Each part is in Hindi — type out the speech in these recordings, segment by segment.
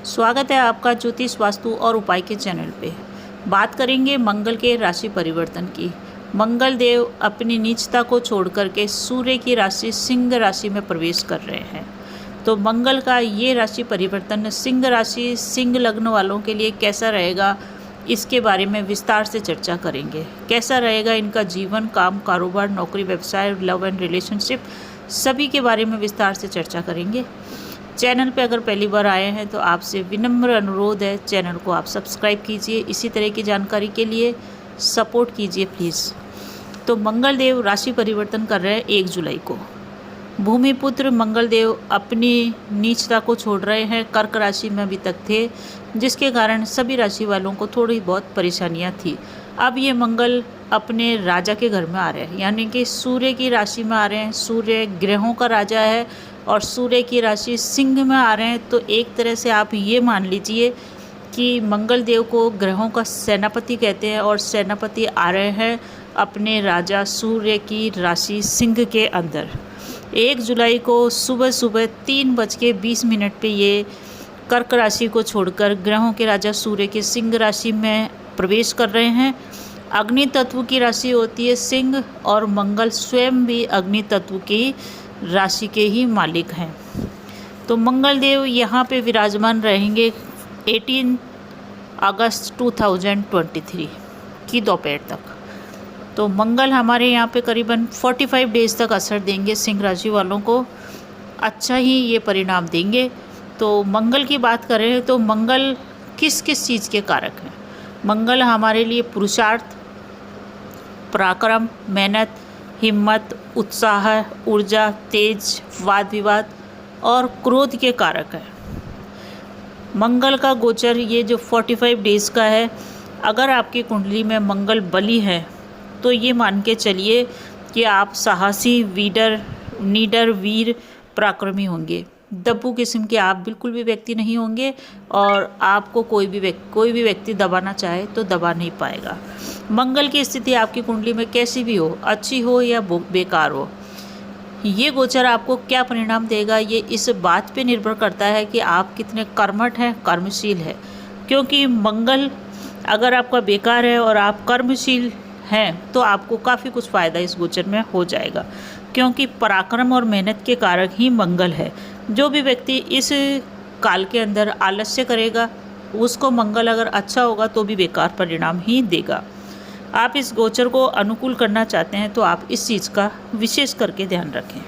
स्वागत है आपका ज्योतिष वास्तु और उपाय के चैनल पे। बात करेंगे मंगल के राशि परिवर्तन की। मंगल देव अपनी नीचता को छोड़ करके सूर्य की राशि सिंह राशि में प्रवेश कर रहे हैं। तो मंगल का ये राशि परिवर्तन सिंह राशि सिंह लग्न वालों के लिए कैसा रहेगा, इसके बारे में विस्तार से चर्चा करेंगे। कैसा रहेगा इनका जीवन, काम, कारोबार, नौकरी, व्यवसाय, लव एंड रिलेशनशिप, सभी के बारे में विस्तार से चर्चा करेंगे। चैनल पे अगर पहली बार आए हैं तो आपसे विनम्र अनुरोध है, चैनल को आप सब्सक्राइब कीजिए। इसी तरह की जानकारी के लिए सपोर्ट कीजिए प्लीज़। तो मंगल देव राशि परिवर्तन कर रहे हैं 1 जुलाई को। भूमिपुत्र मंगल देव अपनी नीचता को छोड़ रहे हैं। कर्क राशि में अभी तक थे, जिसके कारण सभी राशि वालों को थोड़ी बहुत परेशानियां थी। अब ये मंगल अपने राजा के घर में आ रहे हैं, यानी कि सूर्य की राशि में आ रहे हैं। सूर्य ग्रहों का राजा है और सूर्य की राशि सिंह में आ रहे हैं। तो एक तरह से आप ये मान लीजिए कि मंगल देव को ग्रहों का सेनापति कहते हैं और सेनापति आ रहे हैं अपने राजा सूर्य की राशि सिंह के अंदर। 1 जुलाई को सुबह सुबह 3:20 पे ये कर्क राशि को छोड़कर ग्रहों के राजा सूर्य के सिंह राशि में प्रवेश कर रहे हैं। अग्नि तत्व की राशि होती है सिंह, और मंगल स्वयं भी अग्नि तत्व की राशि के ही मालिक हैं। तो मंगल देव यहाँ पे विराजमान रहेंगे 18 अगस्त 2023 की दोपहर तक। तो मंगल हमारे यहाँ पे करीबन 45 डेज तक असर देंगे। सिंह राशि वालों को अच्छा ही ये परिणाम देंगे। तो मंगल की बात करें तो मंगल किस किस चीज़ के कारक हैं। मंगल हमारे लिए पुरुषार्थ, पराक्रम, मेहनत, हिम्मत, उत्साह, ऊर्जा, तेज, वाद विवाद और क्रोध के कारक है। मंगल का गोचर ये जो 45 डेज़ का है, अगर आपकी कुंडली में मंगल बली है तो ये मान के चलिए कि आप साहसी, नीडर, वीर, पराक्रमी होंगे। दब्बू किस्म के आप बिल्कुल भी व्यक्ति नहीं होंगे और आपको कोई भी व्यक्ति दबाना चाहे तो दबा नहीं पाएगा। मंगल की स्थिति आपकी कुंडली में कैसी भी हो, अच्छी हो या बेकार हो, ये गोचर आपको क्या परिणाम देगा, ये इस बात पे निर्भर करता है कि आप कितने कर्मठ हैं, कर्मशील है। क्योंकि मंगल अगर आपका बेकार है और आप कर्मशील हैं तो आपको काफ़ी कुछ फ़ायदा इस गोचर में हो जाएगा, क्योंकि पराक्रम और मेहनत के कारक ही मंगल है। जो भी व्यक्ति इस काल के अंदर आलस्य करेगा, उसको मंगल अगर अच्छा होगा तो भी बेकार परिणाम ही देगा। आप इस गोचर को अनुकूल करना चाहते हैं तो आप इस चीज़ का विशेष करके ध्यान रखें।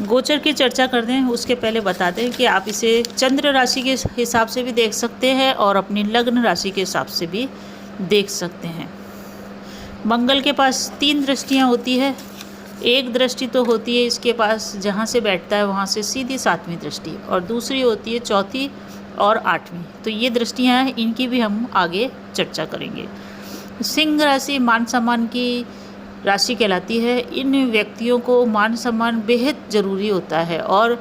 गोचर की चर्चा करते हैं उसके पहले बता दें कि आप इसे चंद्र राशि के हिसाब से भी देख सकते हैं और अपनी लग्न राशि के हिसाब से भी देख सकते हैं। मंगल के पास 3 दृष्टियाँ होती है। एक दृष्टि तो होती है इसके पास जहाँ से बैठता है वहाँ से सीधी 7वीं दृष्टि, और दूसरी होती है 4थी और 8वीं। तो ये दृष्टियाँ हैं, इनकी भी हम आगे चर्चा करेंगे। सिंह राशि मान सम्मान की राशि कहलाती है। इन व्यक्तियों को मान सम्मान बेहद ज़रूरी होता है और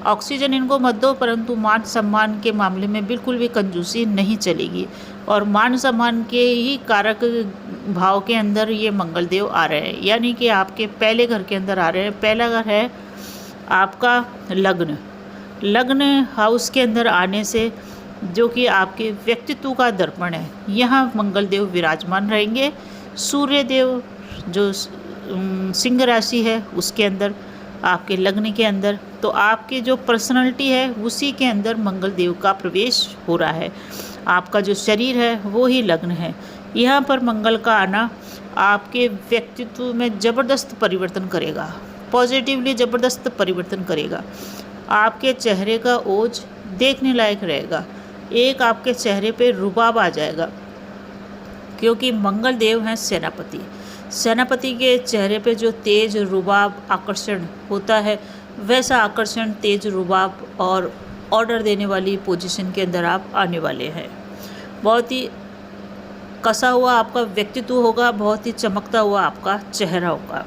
ऑक्सीजन इनको मत दो, परंतु मान सम्मान के मामले में बिल्कुल भी कंजूसी नहीं चलेगी। और मान सम्मान के ही कारक भाव के अंदर ये मंगल देव आ रहे हैं, यानी कि आपके पहले घर के अंदर आ रहे हैं। पहला घर है आपका लग्न हाउस के अंदर आने से, जो कि आपके व्यक्तित्व का दर्पण है, यहाँ मंगल देव विराजमान रहेंगे। सूर्य देव जो सिंह राशि है उसके अंदर, आपके लग्न के अंदर, तो आपके जो पर्सनालिटी है उसी के अंदर मंगल देव का प्रवेश हो रहा है। आपका जो शरीर है वो ही लग्न है। यहाँ पर मंगल का आना आपके व्यक्तित्व में ज़बरदस्त परिवर्तन करेगा, पॉजिटिवली ज़बरदस्त परिवर्तन करेगा। आपके चेहरे का ओज देखने लायक रहेगा। एक आपके चेहरे पे रुबाब आ जाएगा, क्योंकि मंगल देव हैं सेनापति। सेनापति के चेहरे पे जो तेज, रुबाब, आकर्षण होता है, वैसा आकर्षण, तेज, रुबाब और ऑर्डर देने वाली पोजीशन के अंदर आप आने वाले हैं। बहुत ही कसा हुआ आपका व्यक्तित्व होगा, बहुत ही चमकता हुआ आपका चेहरा होगा।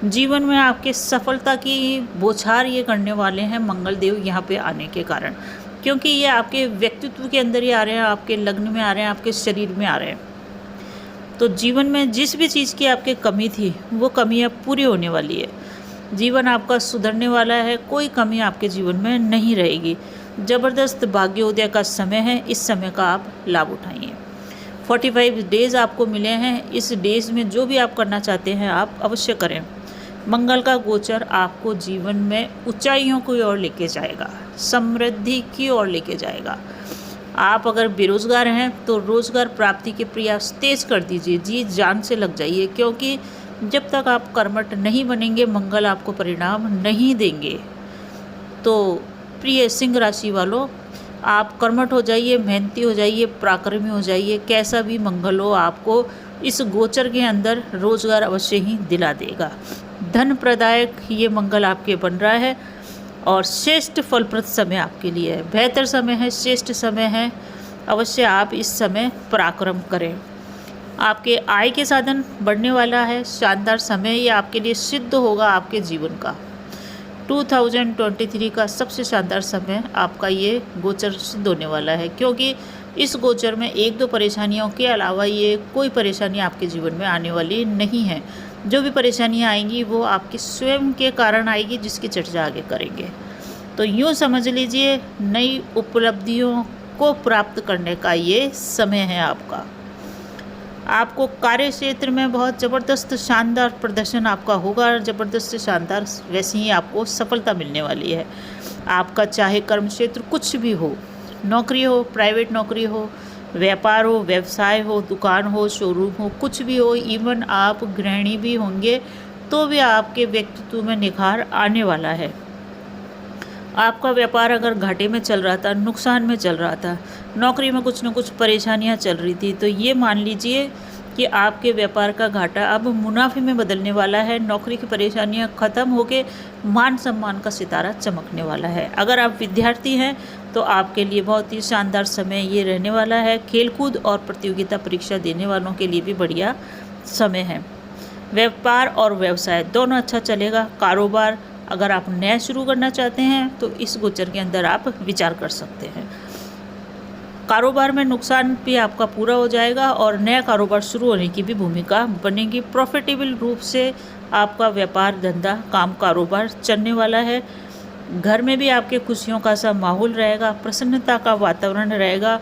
जीवन में आपके सफलता की बौछार ये करने वाले हैं मंगल देव यहाँ पे आने के कारण, क्योंकि ये आपके व्यक्तित्व के अंदर ही आ रहे हैं, आपके लग्न में आ रहे हैं, आपके शरीर में आ रहे हैं। तो जीवन में जिस भी चीज़ की आपके कमी थी वो कमी अब पूरी होने वाली है। जीवन आपका सुधरने वाला है, कोई कमी आपके जीवन में नहीं रहेगी। ज़बरदस्त भाग्योदय का समय है, इस समय का आप लाभ उठाइए। 45 डेज़ आपको मिले हैं, इस डेज़ में जो भी आप करना चाहते हैं आप अवश्य करें। मंगल का गोचर आपको जीवन में ऊंचाइयों की ओर लेके जाएगा, समृद्धि की ओर लेके जाएगा। आप अगर बेरोजगार हैं तो रोजगार प्राप्ति के प्रयास तेज कर दीजिए, जी जान से लग जाइए, क्योंकि जब तक आप कर्मठ नहीं बनेंगे मंगल आपको परिणाम नहीं देंगे। तो प्रिय सिंह राशि वालों, आप कर्मठ हो जाइए, मेहनती हो जाइए, पराक्रमी हो जाइए, कैसा भी मंगल हो आपको इस गोचर के अंदर रोजगार अवश्य ही दिला देगा। धन प्रदायक ये मंगल आपके बन रहा है और श्रेष्ठ फलप्रद समय आपके लिए है, बेहतर समय है, श्रेष्ठ समय है। अवश्य आप इस समय पराक्रम करें। आपके आय के साधन बढ़ने वाला है, शानदार समय ये आपके लिए सिद्ध होगा आपके जीवन का। 2023 का सबसे शानदार समय आपका ये गोचर सिद्ध होने वाला है, क्योंकि इस गोचर में एक दो परेशानियों के अलावा ये कोई परेशानी आपके जीवन में आने वाली नहीं है। जो भी परेशानियां आएंगी वो आपके स्वयं के कारण आएगी, जिसकी चर्चा आगे करेंगे। तो यूँ समझ लीजिए नई उपलब्धियों को प्राप्त करने का ये समय है आपका। आपको कार्य क्षेत्र में बहुत ज़बरदस्त शानदार प्रदर्शन आपका होगा, ज़बरदस्त शानदार वैसे ही आपको सफलता मिलने वाली है। आपका चाहे कर्म क्षेत्र कुछ भी हो, नौकरी हो, प्राइवेट नौकरी हो, व्यापार हो, व्यवसाय हो, दुकान हो, शोरूम हो, कुछ भी हो, इवन आप गृहिणी भी होंगे तो भी आपके व्यक्तित्व में निखार आने वाला है। आपका व्यापार अगर घाटे में चल रहा था, नुकसान में चल रहा था, नौकरी में कुछ न कुछ परेशानियां चल रही थी, तो ये मान लीजिए कि आपके व्यापार का घाटा अब मुनाफे में बदलने वाला है। नौकरी की परेशानियां खत्म होकर मान सम्मान का सितारा चमकने वाला है। अगर आप विद्यार्थी हैं तो आपके लिए बहुत ही शानदार समय ये रहने वाला है। खेलकूद और प्रतियोगिता परीक्षा देने वालों के लिए भी बढ़िया समय है। व्यापार और व्यवसाय दोनों अच्छा चलेगा। कारोबार अगर आप नया शुरू करना चाहते हैं तो इस गोचर के अंदर आप विचार कर सकते हैं। कारोबार में नुकसान भी आपका पूरा हो जाएगा और नया कारोबार शुरू होने की भी भूमिका बनेगी। प्रॉफिटेबल रूप से आपका व्यापार धंधा काम कारोबार चलने वाला है। घर में भी आपके खुशियों का सा माहौल रहेगा, प्रसन्नता का वातावरण रहेगा,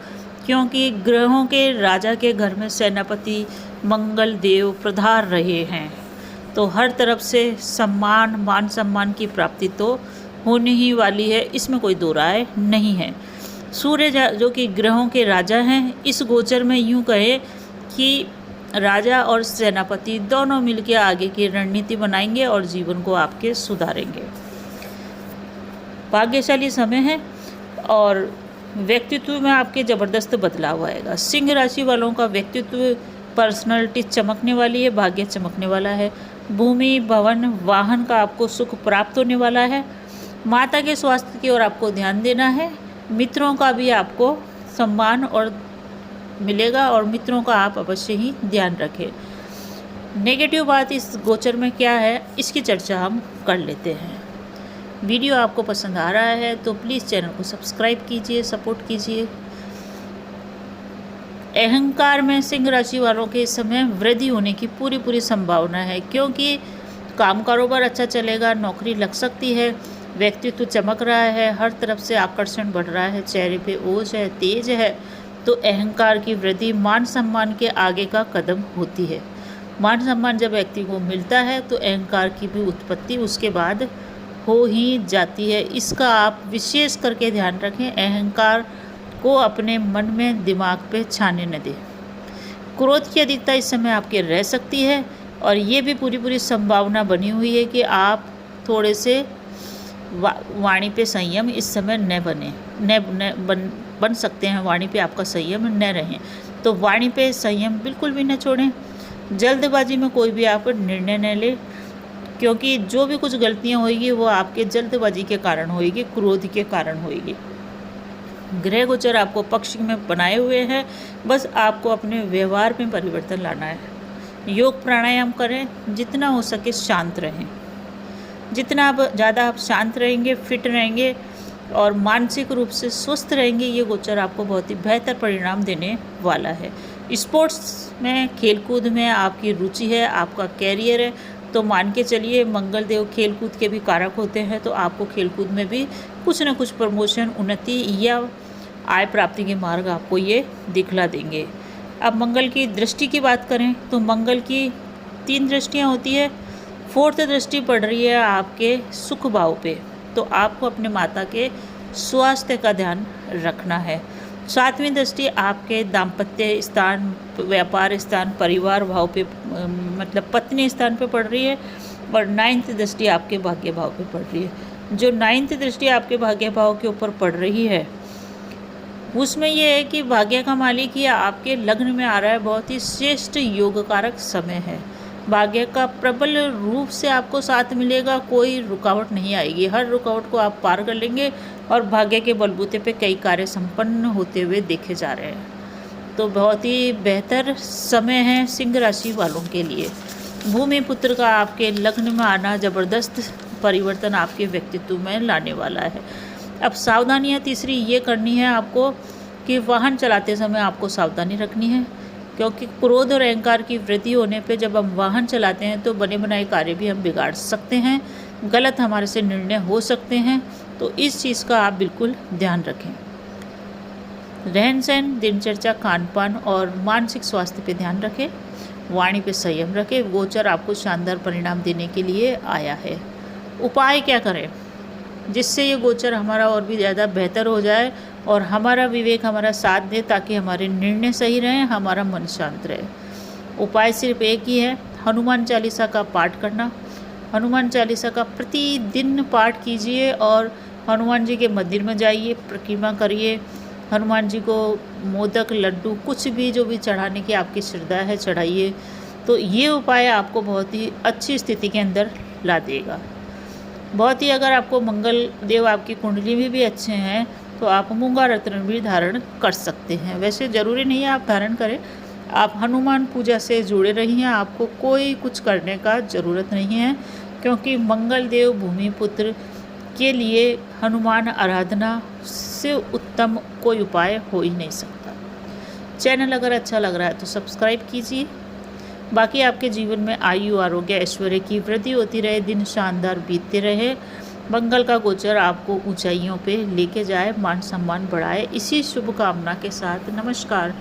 क्योंकि ग्रहों के राजा के घर में सेनापति मंगल देव पधार रहे हैं। तो हर तरफ से सम्मान मान सम्मान की प्राप्ति तो होने ही वाली है, इसमें कोई दो राय नहीं है। सूर्य जो कि ग्रहों के राजा हैं, इस गोचर में यूँ कहे कि राजा और सेनापति दोनों मिलकर आगे की रणनीति बनाएंगे और जीवन को आपके सुधारेंगे। भाग्यशाली समय है और व्यक्तित्व में आपके ज़बरदस्त बदलाव आएगा। सिंह राशि वालों का व्यक्तित्व पर्सनालिटी चमकने वाली है, भाग्य चमकने वाला है। भूमि भवन वाहन का आपको सुख प्राप्त होने वाला है। माता के स्वास्थ्य की ओर आपको ध्यान देना है। मित्रों का भी आपको सम्मान और मिलेगा और मित्रों का आप अवश्य ही ध्यान रखें। नेगेटिव बात इस गोचर में क्या है, इसकी चर्चा हम कर लेते हैं। वीडियो आपको पसंद आ रहा है तो प्लीज़ चैनल को सब्सक्राइब कीजिए, सपोर्ट कीजिए। अहंकार में सिंह राशि वालों के इस समय वृद्धि होने की पूरी संभावना है, क्योंकि काम कारोबार अच्छा चलेगा, नौकरी लग सकती है, व्यक्तित्व चमक रहा है, हर तरफ से आकर्षण बढ़ रहा है, चेहरे पे ओज है, तेज है। तो अहंकार की वृद्धि मान सम्मान के आगे का कदम होती है। मान सम्मान जब व्यक्ति को मिलता है तो अहंकार की भी उत्पत्ति उसके बाद हो ही जाती है। इसका आप विशेष करके ध्यान रखें, अहंकार को अपने मन में दिमाग पे छाने न दें। क्रोध की अधिकता इस समय आपके रह सकती है और ये भी पूरी संभावना बनी हुई है कि आप थोड़े से वाणी पे संयम इस समय बन सकते हैं। वाणी पे आपका संयम न रहें, तो वाणी पे संयम बिल्कुल भी न छोड़ें। जल्दबाजी में कोई भी आप निर्णय न लें, क्योंकि जो भी कुछ गलतियां होगी वो आपके जल्दबाजी के कारण होगी, क्रोध के कारण होगी। ग्रह गोचर आपको पक्ष में बनाए हुए हैं, बस आपको अपने व्यवहार में परिवर्तन लाना है। योग प्राणायाम करें, जितना हो सके शांत रहें। जितना आप ज़्यादा आप शांत रहेंगे, फिट रहेंगे और मानसिक रूप से स्वस्थ रहेंगे, ये गोचर आपको बहुत ही बेहतर परिणाम देने वाला है। स्पोर्ट्स में, खेलकूद में आपकी रुचि है, आपका कैरियर है, तो मान के चलिए मंगल देव खेल कूद के भी कारक होते हैं, तो आपको खेल कूद में भी कुछ न कुछ प्रमोशन, उन्नति या आय प्राप्ति के मार्ग आपको ये दिखला देंगे। अब मंगल की दृष्टि की बात करें तो मंगल की 3 दृष्टियाँ होती है। 4th दृष्टि पड़ रही है आपके सुख भाव पे, तो आपको अपने माता के स्वास्थ्य का ध्यान रखना है। 7वीं दृष्टि आपके दाम्पत्य स्थान, व्यापार स्थान, परिवार भाव पे मतलब पत्नी स्थान पे पड़ रही है। और 9th दृष्टि आपके भाग्य भाव पे पड़ रही है। जो 9th दृष्टि आपके भाग्य भाव के ऊपर पड़ रही है उसमें यह है कि भाग्य का मालिक ये आपके लग्न में आ रहा है। बहुत ही श्रेष्ठ योगकारक समय है। भाग्य का प्रबल रूप से आपको साथ मिलेगा, कोई रुकावट नहीं आएगी। हर रुकावट को आप पार कर लेंगे और भाग्य के बलबूते पे कई कार्य संपन्न होते हुए देखे जा रहे हैं। तो बहुत ही बेहतर समय है सिंह राशि वालों के लिए। भूमि पुत्र का आपके लग्न में आना ज़बरदस्त परिवर्तन आपके व्यक्तित्व में लाने वाला है। अब सावधानियाँ तीसरी ये करनी है आपको कि वाहन चलाते समय आपको सावधानी रखनी है, क्योंकि क्रोध और अहंकार की वृद्धि होने पे जब हम वाहन चलाते हैं तो बने बनाए कार्य भी हम बिगाड़ सकते हैं, गलत हमारे से निर्णय हो सकते हैं। तो इस चीज़ का आप बिल्कुल ध्यान रखें। रहन सहन, दिनचर्या, खान पान और मानसिक स्वास्थ्य पे ध्यान रखें। वाणी पे संयम रखें। गोचर आपको शानदार परिणाम देने के लिए आया है। उपाय क्या करें जिससे ये गोचर हमारा और भी ज़्यादा बेहतर हो जाए और हमारा विवेक हमारा साथ दे, ताकि हमारे निर्णय सही रहें, हमारा मन शांत रहे। उपाय सिर्फ एक ही है, हनुमान चालीसा का पाठ करना। हनुमान चालीसा का प्रतिदिन पाठ कीजिए और हनुमान जी के मंदिर में जाइए, परिक्रमा करिए। हनुमान जी को मोदक, लड्डू, कुछ भी जो भी चढ़ाने की आपकी श्रद्धा है चढ़ाइए। तो ये उपाय आपको बहुत ही अच्छी स्थिति के अंदर ला देगा। बहुत ही अगर आपको मंगल देव आपकी कुंडली में भी अच्छे हैं तो आप मूंगा रत्न भी धारण कर सकते हैं। वैसे ज़रूरी नहीं है आप धारण करें, आप हनुमान पूजा से जुड़े रहिए, आपको कोई कुछ करने का ज़रूरत नहीं है, क्योंकि मंगल देव भूमि पुत्र के लिए हनुमान आराधना से उत्तम कोई उपाय हो ही नहीं सकता। चैनल अगर अच्छा लग रहा है तो सब्सक्राइब कीजिए। बाकी आपके जीवन में आयु, आरोग्य, ऐश्वर्य की वृद्धि होती रहे, दिन शानदार बीतते रहे। मंगल का गोचर आपको ऊंचाइयों पे लेके जाए, मान सम्मान बढ़ाए। इसी शुभकामना के साथ नमस्कार।